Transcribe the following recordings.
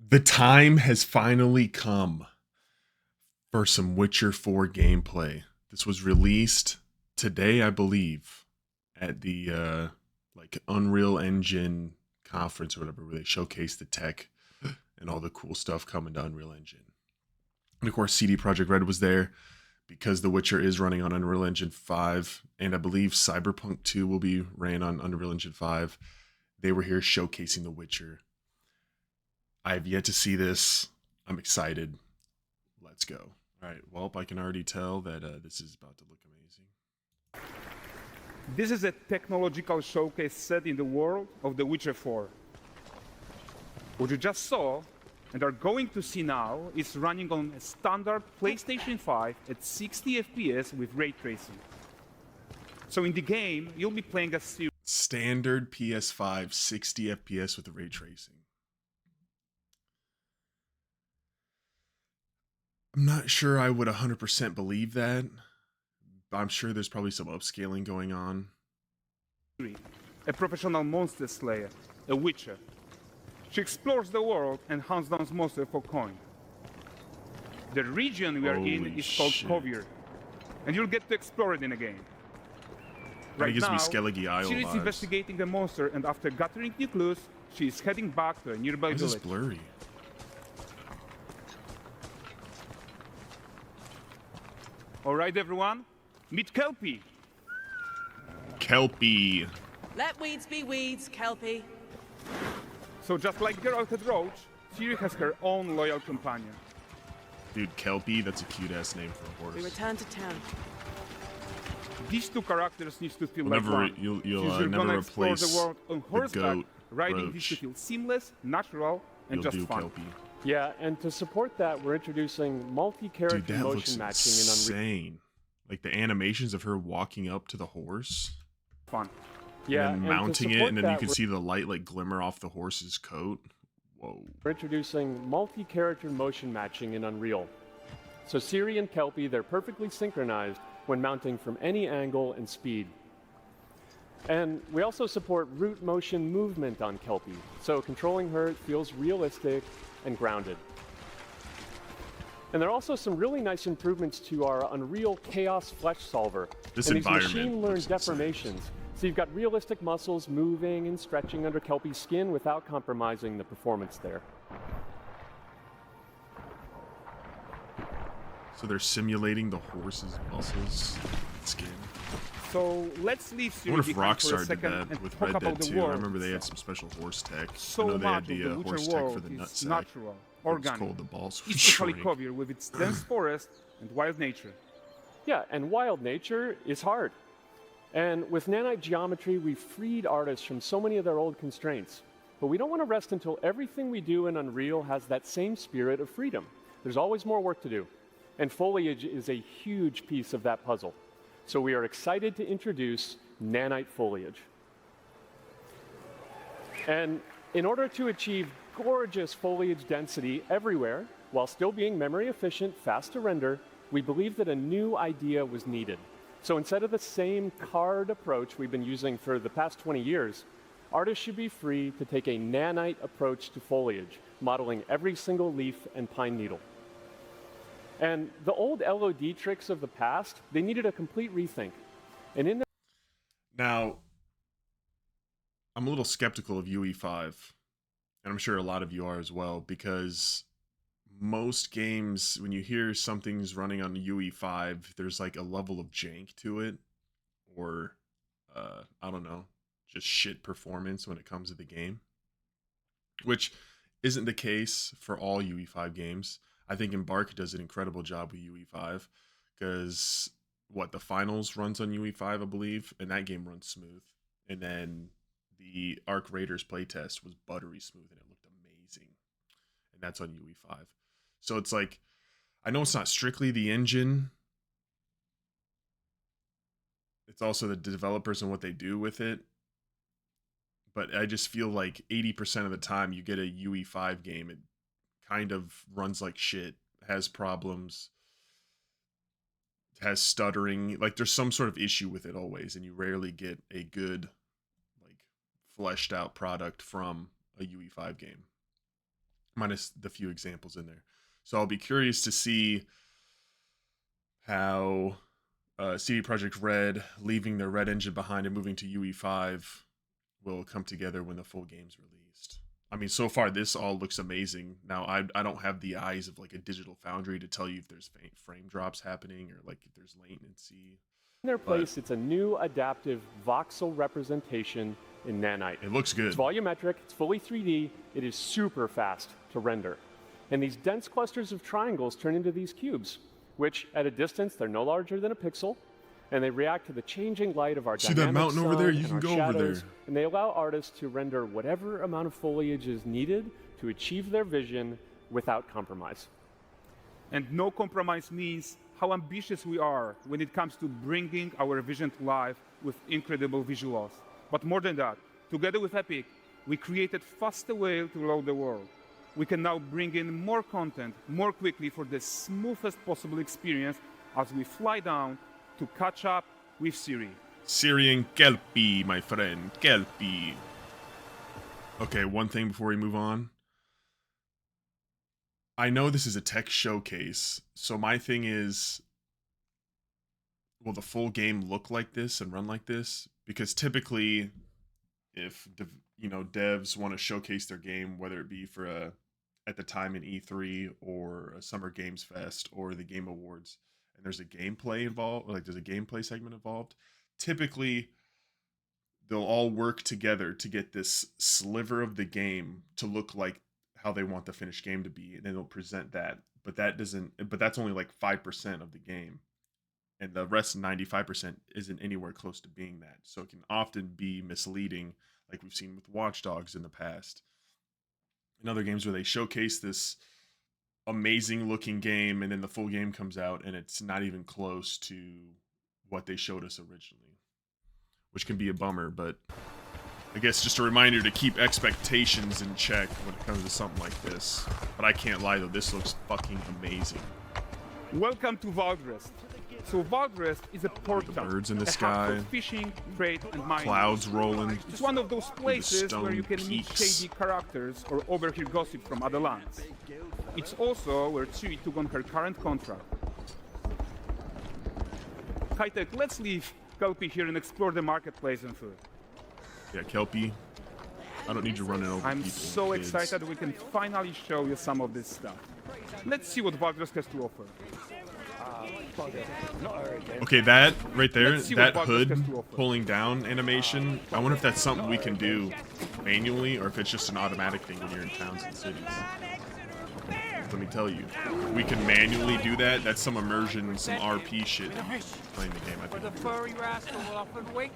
The time has finally come for some Witcher 4 gameplay. This was released today, I believe, at the Unreal Engine conference or whatever, where they showcased the tech and all the cool stuff coming to Unreal Engine. And of course, CD Projekt Red was there because The Witcher is running on Unreal Engine 5, and I believe Cyberpunk 2 will be ran on Unreal Engine 5. They were here showcasing The Witcher. I have yet to see this. I'm excited. Let's go. All right. Well, I can already tell that this is about to look amazing. This is a technological showcase set in the world of The Witcher 4. What you just saw and are going to see now is running on a standard PlayStation 5 at 60 FPS with ray tracing. So in the game, you'll be playing a standard PS5 60 FPS with ray tracing. I'm not sure I would 100% believe that. I'm sure there's probably some upscaling going on. A professional monster slayer, a witcher. She explores the world and hunts down monsters for coin. The region we are in is called Kovir, and you'll get to explore it in a game. Right now, she is investigating the monster, and after gathering new clues, she is heading back to a nearby village. This is blurry. All right, everyone, meet Kelpie. Kelpie. Let weeds be weeds, Kelpie. So just like Geralt had Roach, Ciri has her own loyal companion. Dude, Kelpie, that's a cute-ass name for a horse. We return to town. These two characters need to feel like one. You'll you're never gonna explore replace the world on horseback, riding Roach. needs to feel seamless, natural, and You'll just do fun. Kelpie. Yeah, and to support that, we're introducing multi-character Dude, that motion looks matching in Unreal. insane. Like the animations of her walking up to the horse. Fun. Yeah, and then and mounting to it, and then you that, can see the light like glimmer off the horse's coat. Whoa. We're introducing multi-character motion matching in Unreal. So Ciri and Kelpie, they're perfectly synchronized when mounting from any angle and speed. And we also support root motion movement on Kelpie, so controlling her feels realistic and grounded. And there are also some really nice improvements to our Unreal Chaos Flesh Solver. This and these environment machine-learned looks insane. deformations. So you've got realistic muscles moving and stretching under Kelpie's skin without compromising the performance there. So they're simulating the horse's muscles and skin. So let's leave I Ciri wonder if behind for a Rockstar did second that and with talk Red about Dead the 2. I world remember they had itself. some special horse tech. So I know they much had of the the Witcher horse tech world for the is nutsack. natural, It's organic, cold, the balls would especially shrink. Kovir with its dense forest and wild nature. Yeah, and wild nature is hard. And with nanite geometry, we've freed artists from so many of their old constraints. But we don't want to rest until everything we do in Unreal has that same spirit of freedom. There's always more work to do. And foliage is a huge piece of that puzzle. So we are excited to introduce nanite foliage. And in order to achieve gorgeous foliage density everywhere, while still being memory efficient, fast to render, we believe that a new idea was needed. So instead of the same card approach we've been using for the past 20 years, artists should be free to take a nanite approach to foliage, modeling every single leaf and pine needle. And the old LOD tricks of the past, they needed a complete rethink. And in Now, I'm a little skeptical of UE5, and I'm sure a lot of you are as well, because most games, when you hear something's running on UE5, there's like a level of jank to it, or I don't know, just shit performance when it comes to the game, which isn't the case for all UE5 games. I think Embark does an incredible job with UE5, because the finals runs on UE5, I believe, and that game runs smooth. And then the Arc Raiders playtest was buttery smooth, and it looked amazing. And that's on UE5. So it's like, I know it's not strictly the engine. It's also the developers and what they do with it. But I just feel like 80% of the time you get a UE5 game, it kind of runs like shit, has problems, has stuttering. Like there's some sort of issue with it always, and you rarely get a good, like, fleshed out product from a UE5 game. minus the few examples in there. So I'll be curious to see how CD Projekt Red, leaving their Red engine behind and moving to UE5, will come together when the full game's released. I mean, so far this all looks amazing. Now I don't have the eyes of like a digital foundry to tell you if there's frame drops happening or like if there's latency. In their place, it's a new adaptive voxel representation in nanite. It looks good. It's volumetric, it's fully 3D, it is super fast to render. And these dense clusters of triangles turn into these cubes, which at a distance, they're no larger than a pixel, and they react to the changing light of our See dynamic that mountain over sun there? and You can our go over shadows, there. and they allow artists to render whatever amount of foliage is needed to achieve their vision without compromise. And no compromise means how ambitious we are when it comes to bringing our vision to life with incredible visuals. But more than that, together with Epic, we created faster way to load the world. We can now bring in more content more quickly for the smoothest possible experience as we fly down to catch up with Siri. Syrian Kelpie, my friend. Kelpie. Okay, one thing before we move on. I know this is a tech showcase, so my thing is, will the full game look like this and run like this? Because typically, if devs want to showcase their game, whether it be for at the time an E3 or a Summer Games Fest or the Game Awards, and there's a gameplay involved, like there's a gameplay segment involved, typically they'll all work together to get this sliver of the game to look like how they want the finished game to be, and then they'll present that. But that's only like 5% of the game. And the rest 95% isn't anywhere close to being that. So it can often be misleading, like we've seen with Watch Dogs in the past. In other games where they showcase this amazing looking game and then the full game comes out and it's not even close to what they showed us originally, which can be a bummer. But I guess just a reminder to keep expectations in check when it comes to something like this. But I can't lie though, this looks fucking amazing. Welcome to Valdrest. So Valdrest is a port town. Birds in the a hub sky. for fishing, trade, and mining. Clouds rolling. It's one of those places stone where you can meet peaks. shady characters or overhear gossip from other lands. It's also where Ciri took on her current contract. High-tech, let's leave Kelpie here and explore the marketplace and food. Yeah, Kelpie. I don't need you running over I'm people. so kids. excited we can finally show you some of this stuff. Let's see what Valdrest has to offer. Okay, that right there, Let's see that what Valdrest has hood to offer. pulling down animation, I wonder if that's something we can do manually or if it's just an automatic thing when you're in towns and cities. Let me tell you, if we can manually do that, that's some immersion, some RP shit playing the game. I For the think. furry rascal will often wait,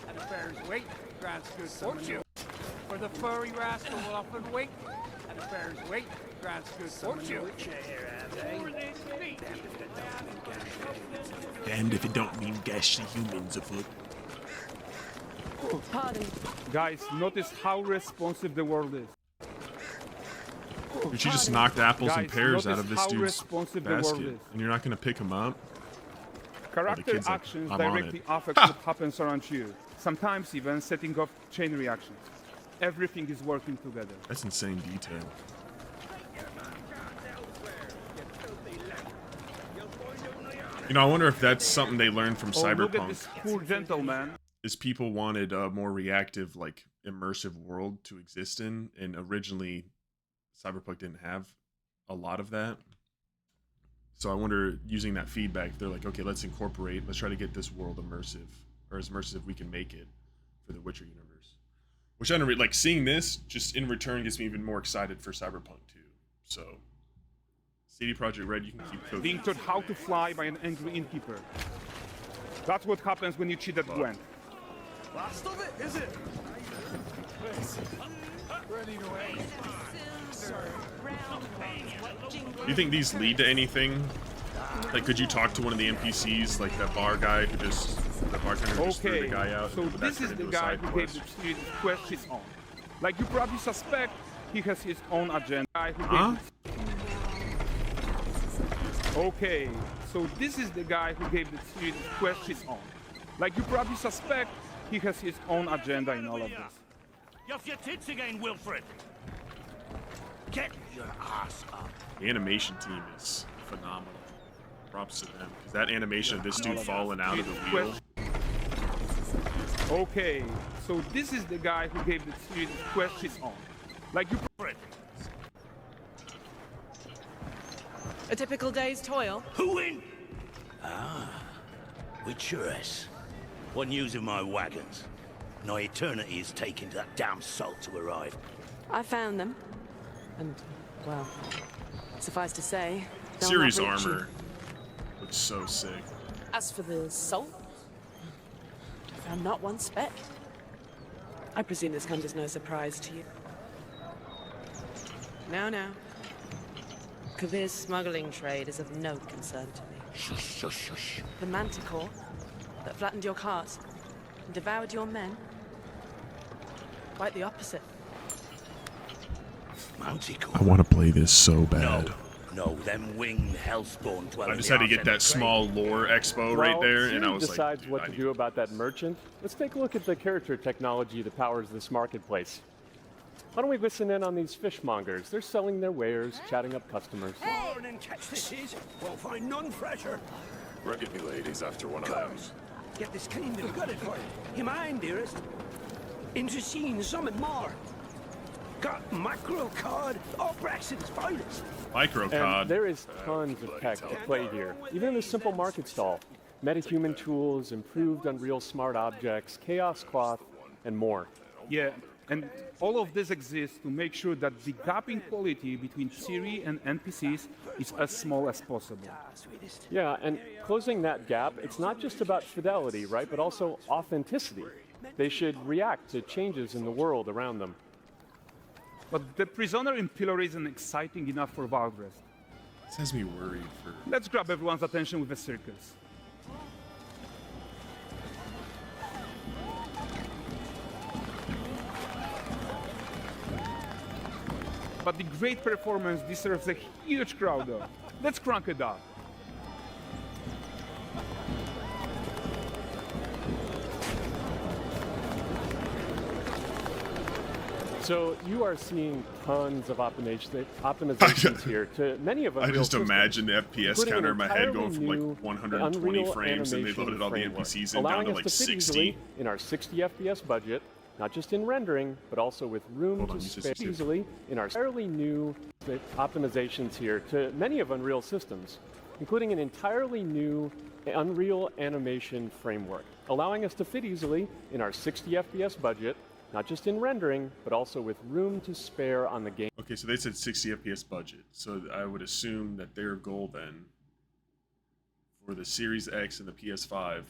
and the bear's weight grants good fortune. For the furry rascal will often wait, and the bear's weight grants good fortune. And if it don't mean ghastly humans afoot. Guys, notice how responsive the world is. Dude, she just knocked apples and Guys, pears out notice of this how dude's responsive the world basket, is. and you're not gonna pick him up. Character kid's like, actions "I'm on directly it." affect what happens around you. Sometimes even setting off chain reactions. Everything is working together. That's insane detail. You know, I wonder if that's something they learned from Oh, look at Cyberpunk. this poor gentleman. Is people wanted a more reactive, like immersive world to exist in, and originally Cyberpunk didn't have a lot of that. So I wonder, using that feedback, they're like, okay, let's try to get this world immersive, or as immersive as we can make it for the Witcher universe. Which I don't like seeing this. Just in return, gets me even more excited for Cyberpunk 2. So, CD Projekt Red, you can keep cooking. Being taught how to fly by an angry innkeeper. That's what happens when you cheat at Gwent. Last of it, is it? Ready to wait. Do you think these lead to anything? Like, could you talk to one of the NPCs, like that bar guy who just, the bartender who just threw Okay, the guy out? so Would that this turn is the into a guy side who gave quest? the quest his own. Like you probably suspect, he has his own agenda. Huh? Okay, so this is the guy who gave the quest his own. Like you probably suspect, he has his own agenda in all of this. You're off your tits again, Wilfred. Get your ass up. The animation team is phenomenal. Props to them. Because that animation of this dude falling out of the wheel. Okay, so this is the guy who gave the series Quest his own. Like you. A typical day's toil. Who in? Ah, Witcheress. What news of my wagons? No eternity is taking that damn salt to arrive. I found them. And, well, suffice to say, they'll Series not reach you. armor looks so sick. As for the salt, I found not one speck. I presume this comes as no surprise to you. Now. Kavir's smuggling trade is of no concern to me. Shush, shush, shush. The manticore that flattened your cart and devoured your men, quite the opposite. Manticore. I want to play this so bad. No, them winged hellspawn dwell I in just the had to get Arthur that small lore expo right there, and I was like, decides dude, what I to need do about that merchant. Let's take a look at the character technology that powers this marketplace. Why don't we listen in on these fishmongers? They're selling their wares, chatting up customers. Morning, catch this is. Won't find none fresher. Reckon me ladies after one of those. Get this cleaned and gutted for you. You mind, dearest? Into seeing something more. Got mackerel cod, all Braxton's finest. Microcod. And there is tons of tech to play here, even in this simple market stall. Metahuman tools, improved Unreal Smart Objects, Chaos Cloth, and more. Yeah, and all of this exists to make sure that the gap in quality between Siri and NPCs is as small as possible. Yeah, and closing that gap, it's not just about fidelity, right, but also authenticity. They should react to changes in the world around them. But the prisoner in Pillory isn't exciting enough for Valdres. This has me worried for... Let's grab everyone's attention with a circus. But the great performance deserves a huge crowd though. Let's crank it up. So you are seeing tons of optimizations here. To many of I Unreal just systems, imagine the FPS including counter an in my head entirely going from like new 120 Unreal frames, and they animation loaded all the framework, NPCs in down allowing to us like to fit 60. easily in our 60 FPS budget, not just in rendering, but also with room Hold on, to you just spare said- easily in our fairly new optimizations here to many of Unreal systems, including an entirely new Unreal animation framework, allowing us to fit easily in our 60 FPS budget, not just in rendering, but also with room to spare on the game. Okay, so they said 60 FPS budget. So I would assume that their goal then for the Series X and the PS5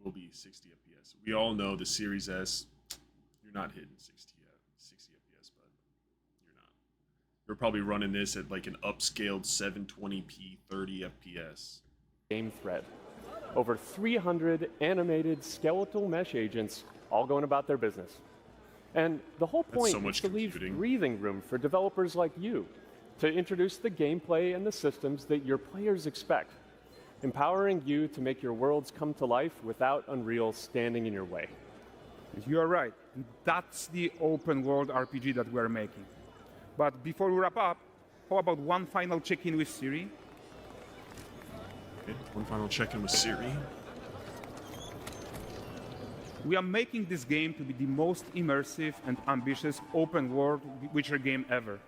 will be 60 FPS. We all know the Series S, you're not hitting 60 FPS, but you're not. You're probably running this at like an upscaled 720p 30 FPS. Game thread. Over 300 animated skeletal mesh agents all going about their business. And the whole point so is much to leave computing. breathing room for developers like you to introduce the gameplay and the systems that your players expect, empowering you to make your worlds come to life without Unreal standing in your way. You are right. That's the open world RPG that we're making. But before we wrap up, how about one final check-in with Siri? Okay, one final check-in with Siri. We are making this game to be the most immersive and ambitious open world Witcher game ever.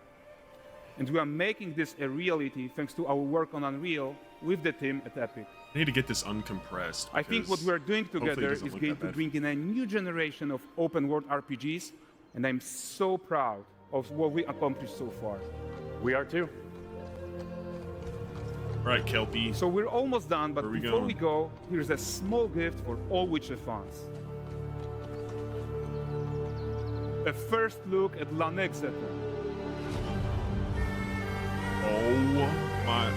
And we are making this a reality thanks to our work on Unreal with the team at Epic. I need to get this uncompressed. I think what because we're doing hopefully it together doesn't is look going that to bad. bring in a new generation of open world RPGs, and I'm so proud of what we accomplished so far. We are too. All right, Kelpie. So we're almost done, but Where are we before going? we go, here's a small gift for all Witcher fans. A first look at Lanexeter. Oh my.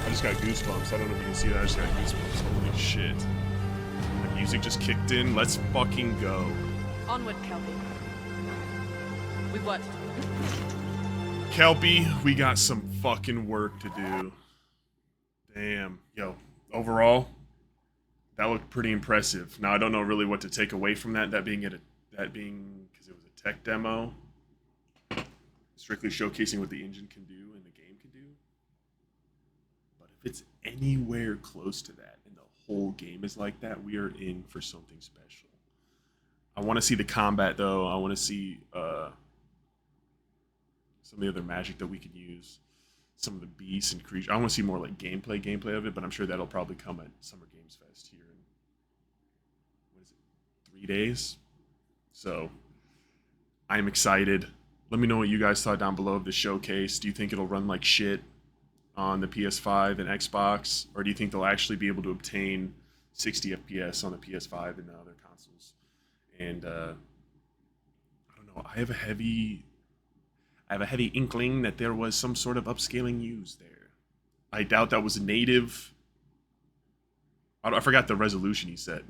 I just got goosebumps. I don't know if you can see that. I just got goosebumps. Holy shit. The music just kicked in. Let's fucking go. Onward, Kelpie. We've worked. Kelpie, we got some fucking work to do. Damn. Yo, overall, that looked pretty impressive. Now, I don't know really what to take away from that. That being because it was a tech demo. strictly showcasing what the engine can do and the game can do. But if it's anywhere close to that and the whole game is like that, we are in for something special. I want to see the combat though. I want to see some of the other magic that we can use, some of the beasts and creatures. I want to see more like gameplay of it, but I'm sure that'll probably come at Summer Games Fest here in, what is it, 3 days? So I'm excited. Let me know what you guys thought down below of the showcase. Do you think it'll run like shit on the PS5 and Xbox, or do you think they'll actually be able to obtain 60 FPS on the PS5 and the other consoles? And I don't know. I have a heavy inkling that there was some sort of upscaling used there. I doubt that was native. I forgot the resolution he said.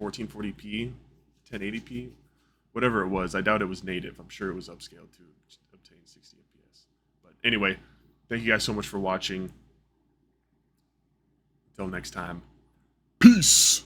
1440p, 1080p, whatever it was. I doubt it was native. I'm sure it was upscaled to obtain 60 FPS. But anyway, thank you guys so much for watching. Until next time, peace.